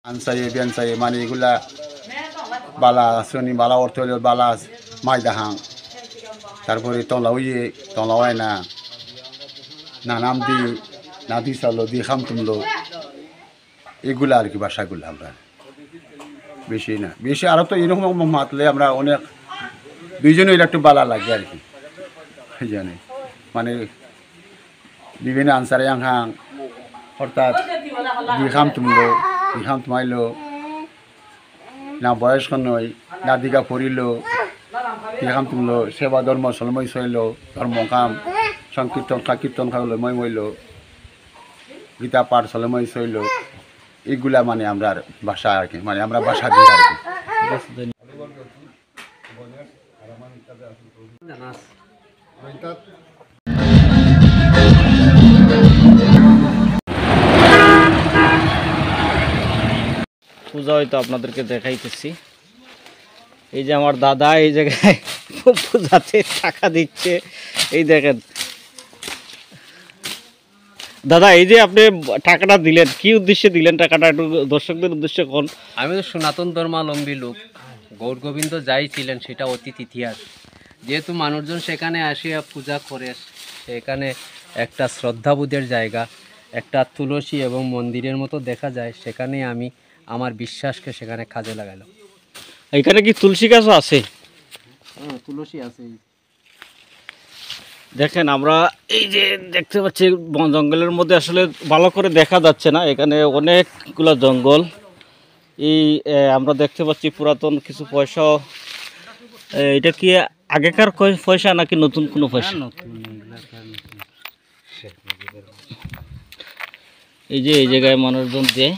আনসাই বেনসাই মানে এগুলা বালা শনি বালা অর্থ হইল বালা মাই দাহাং তারপরে তলাওয়াই না নানাম দি নাদি চালো দি খাম তুমলো এগুলা আর কি বাসাগুলো আমরা বেশি না বেশি আরও তো এরকম মাতলে আমরা অনেক দুইজনে একটু বালা লাগে আর কি জানি মানে বিভিন্ন আনসারে আংহাং অর্থাৎ দি খাম তুমাইলো না বয়স্ক নয় না দিঘা পড়িল দি খাম তুমলো সেবা ধর্ম সলময় সইল ধর্ম কাম সংকীর্তন খাইল মই মইল গীতা পাঠ সলময় সইল এইগুলা মানে আমরা ভাষা আর কি মানে আমরা ভাষা দিই আর কি পূজা হয়তো আপনাদেরকে দেখাইতেছি এই যে আমার দাদা এই জায়গায় পূজাতে টাকা দিচ্ছে এই দেখেন দাদা এই যে আপনি টাকাটা দিলেন কি উদ্দেশ্যে দিলেন টাকাটা একটু দর্শকদের উদ্দেশ্যে কোন আমি তো সনাতন ধর্মাবলম্বী লোক গৌর গোবিন্দ যাই ছিলেন সেটা অতীত ইতিহাস যেহেতু মানুষজন সেখানে আসিয়া পূজা করে সেখানে একটা শ্রদ্ধাবোধের জায়গা একটা তুলসী এবং মন্দিরের মতো দেখা যায় সেখানে আমি আমার বিশ্বাসকে সেখানে কাজে লাগালাম এখানে কি তুলসী গাছও আছে হ্যাঁ তুলসী আছে দেখেন আমরা এই যে দেখতে পাচ্ছি বন জঙ্গলের মধ্যে আসলে ভালো করে দেখা যাচ্ছে না এখানে অনেকগুলো জঙ্গল এই আমরা দেখতে পাচ্ছি পুরাতন কিছু পয়সা এটা কি আগেকার পয়সা নাকি নতুন কোনো পয়সা এই যে এই জায়গায় মানুষজন দেয়